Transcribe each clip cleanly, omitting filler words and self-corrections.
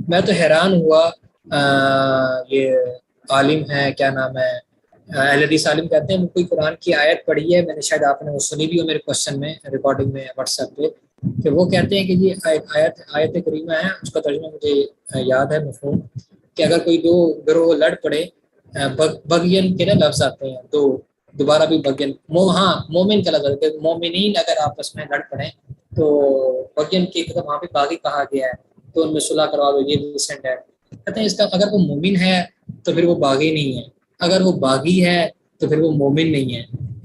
میں تو حیران ہوا. یہ عالم ہے، کیا نام ہے، اہل حدیث عالم کہتے ہیں کوئی قرآن کی آیت پڑھی ہے، میں نے شاید آپ نے وہ سنی بھی ہو میرے کوشچن میں، ریکارڈنگ میں واٹس ایپ پہ، کہ وہ کہتے ہیں کہ یہ آیت کریمہ ہے، اس کا ترجمہ مجھے یاد ہے مفہوم، کہ اگر کوئی دو گروہ لڑ پڑے، بغین کے نا لفظ آتے ہیں، دوبارہ بھی بغین، ہاں مومن کا لفظ آتا ہے، مومنین اگر آپس میں لڑ پڑیں تو بغین کی وہاں پہ باغی کہا گیا ہے، تو ان میں صلح کروا دو، یہ بھی سینٹ ہے. کہتے ہیں اس کا اگر وہ مومن ہے تو پھر وہ باغی نہیں ہے، اگر وہ باغی ہے تو پھر وہ مومن نہیں ہے.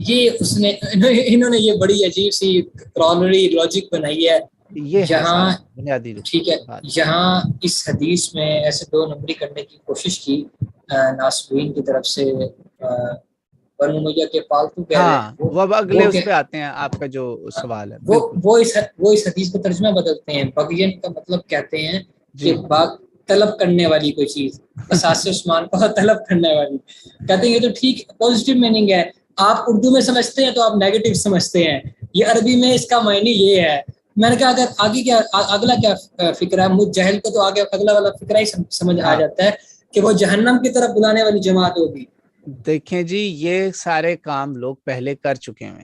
یہ اس نے انہوں نے یہ بڑی عجیب سی کرونری لاجک بنائی ہے. یہ ہے یہاں سارا بنیادی ٹھیک ہے، بات. یہاں اس حدیث میں ایسے دو نمبری کرنے کی کوشش کی ناصبین کی طرف سے. بنو امیہ کے پالتو کہہ رہے ہاں ہیں وہ اب اگلے اس پہ آتے ہیں، آپ کا جو سوال ہے بالکل وہ اس حدیث کا ترجمہ بدلتے ہیں. بغین کا مطلب کہتے ہیں کہ جی. باغ طلب کرنے والی کوئی چیز، اساس عثمان کو طلب کرنے والی. کہتے ہیں یہ تو ٹھیک پازیٹیو میننگ ہے، آپ اردو میں سمجھتے ہیں تو آپ نیگیٹو سمجھتے ہیں، یہ عربی میں اس کا معنی یہ ہے. میں نے کہا اگر آگے کیا اگلا کیا فکر ہے، مجھ جہل کو تو آگے اگلا والا فکرہ ہی سمجھ آ ہاں جاتا ہے کہ وہ جہنم کی طرف بلانے والی جماعت ہوگی. دیکھیں جی، یہ سارے کام لوگ پہلے کر چکے ہیں،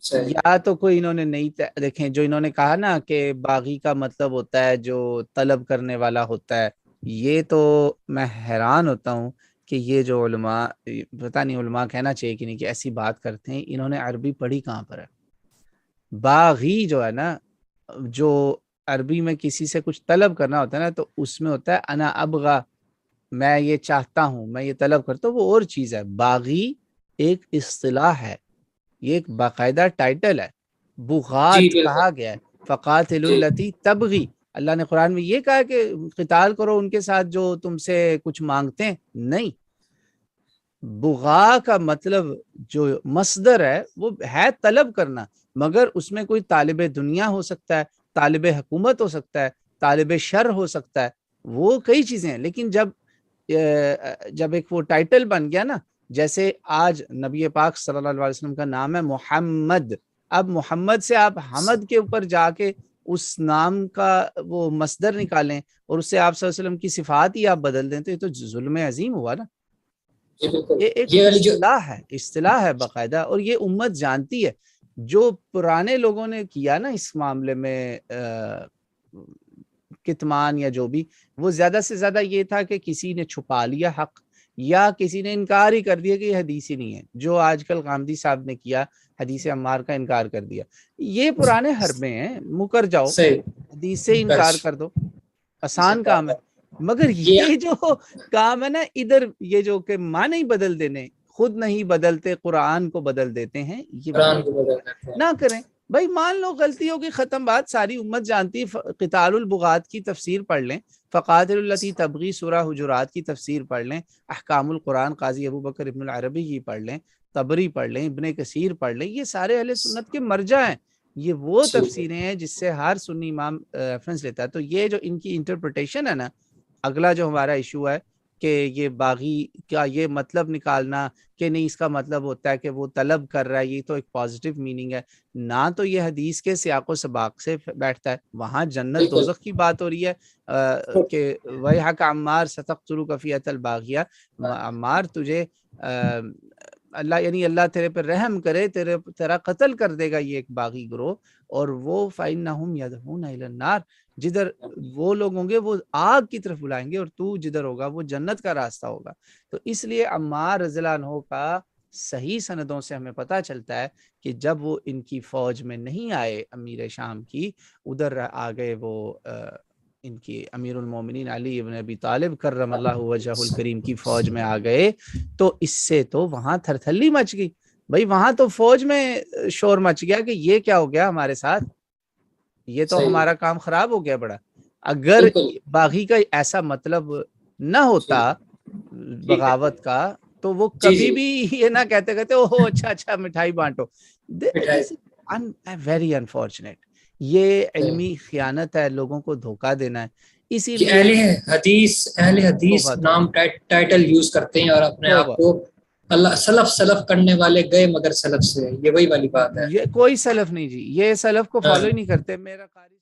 صحیح. یا تو کوئی انہوں نے نہیں دیکھیں، جو انہوں نے کہا نا کہ باغی کا مطلب ہوتا ہے جو طلب کرنے والا ہوتا ہے، یہ تو میں حیران ہوتا ہوں کہ یہ جو علماء، پتہ نہیں علماء کہنا چاہیے کہ نہیں، کہ ایسی بات کرتے ہیں، انہوں نے عربی پڑھی کہاں پر ہے؟ باغی جو ہے نا، جو عربی میں کسی سے کچھ طلب کرنا ہوتا ہے نا، تو اس میں ہوتا ہے انا ابغا، میں یہ چاہتا ہوں، میں یہ طلب کرتا ہوں، وہ اور چیز ہے. باغی ایک اصطلاح ہے، یہ ایک باقاعدہ ٹائٹل ہے. جی بغات بالکل. کہا گیا ہے، فقاتل جی التی تبغی. اللہ نے قرآن میں یہ کہا کہ قتال کرو ان کے ساتھ جو تم سے کچھ مانگتے ہیں، نہیں. بغا کا مطلب جو مصدر ہے وہ ہے طلب کرنا، مگر اس میں کوئی طالب دنیا ہو سکتا ہے، طالب حکومت ہو سکتا ہے، طالب شر ہو سکتا ہے، وہ کئی چیزیں ہیں. لیکن جب ایک وہ ٹائٹل بن گیا نا، جیسے آج نبی پاک صلی اللہ علیہ وسلم کا نام ہے محمد، اب محمد سے آپ حمد کے اوپر جا کے اس نام کا وہ مصدر نکالیں اور اس سے آپ صلی اللہ علیہ وسلم کی صفات ہی آپ بدل دیں، تو یہ تو ظلم عظیم ہوا نا. جی بالکل. یہ ایک یہ والی جو اصطلاح ہے باقاعدہ، اور یہ امت جانتی ہے. جو پرانے لوگوں نے کیا نا اس معاملے میں کتمان یا جو بھی، وہ زیادہ سے زیادہ یہ تھا کہ کسی نے چھپا لیا حق، یا کسی نے انکار ہی کر دیا کہ یہ حدیث ہی نہیں ہے، جو آج کل غامدی صاحب نے کیا، حدیث عمار کا انکار کر دیا. یہ پرانے حربے ہیں، مکر جاؤ، صحیح حدیث سے انکار کر دو، آسان کام ہے. مگر یہ یہ جو کام ہے نا ادھر، یہ جو کہ معنی ہی بدل دینے، خود نہیں بدلتے قرآن کو بدل دیتے ہیں، یہ قرآن بہت کو بدل دیتے ہیں. نہ کریں. بھائی مان لو غلطی ہوگی، ختم بات، ساری امت جانتی. قتال البغات کی تفسیر پڑھ لیں، فقاتل التی تبغی سورہ حجرات کی تفسیر پڑھ لیں، احکام القرآن قاضی ابو بکر ابن العربی کی پڑھ لیں، طبری پڑھ لیں، ابن کثیر پڑھ لیں، یہ سارے اہل سنت کے مرجع ہیں. یہ وہ جی تفسیریں ہیں جس سے ہر سنی امام ریفرنس لیتا ہے. تو یہ جو ان کی انٹرپریٹیشن ہے نا، اگلا جو ہمارا ایشو ہے کہ یہ باغی کا یہ مطلب نکالنا کہ نہیں، اس کا مطلب ہوتا ہے کہ وہ طلب کر رہا ہے، یہ تو ایک پازیٹیو میننگ ہے. نہ تو یہ حدیث کے سیاق و سباق سے بیٹھتا ہے، وہاں جنت بالکل. دوزخ کی بات ہو رہی ہے کہ وَيْحَكَ عَمَّارَ سَتَقْتُلُكَ فِئَةَ الْبَاغِيَةِ، عمار تجھے اللہ، یعنی اللہ تیرے پر رحم کرے، تیرا قتل کر دے گا یہ ایک باغی گروہ، اور وہ فَإِنَّهُمْ يَدْعُونَ إِلَى النَّارِ، جدھر وہ لوگ ہوں گے وہ آگ کی طرف بلائیں گے، اور تو جدھر ہوگا وہ جنت کا راستہ ہوگا. تو اس لیے عمار رضی اللہ عنہ کا صحیح سندوں سے ہمیں پتہ چلتا ہے کہ جب وہ ان کی فوج میں نہیں آئے، امیر شام کی، ادھر آ گئے وہ ان کی امیر المومنین علی ابن ابی طالب کرم اللہ وجہہ الکریم کی فوج میں آ گئے. تو اس سے تو وہاں تھرتھلی مچ گئی بھائی، وہاں تو فوج میں شور مچ گیا کہ یہ کیا ہو گیا ہمارے ساتھ، یہ تو صحیح. ہمارا کام خراب ہو گیا بڑا. اگر بالکل. باغی کا ایسا مطلب نہ ہوتا جی ٹھیک ہے. بغاوت کا، تو وہ جی کبھی جی بھی یہ نہ کہتے اوہ اچھا مٹھائی بانٹو. مٹھائی. This very unfortunate. یہ علمی خیانت ہے، لوگوں کو دھوکہ دینا ہے. اسی کہ لیے اہل حدیث توبہ نام ٹائٹل یوز کرتے ہیں اور اپنے آپ توبہ. کو اللہ سلف کرنے والے گئے مگر سلف سے، یہ وہی والی بات ہے. یہ کوئی سلف نہیں جی، یہ سلف کو فالو ہی نہیں کرتے. میرا قاری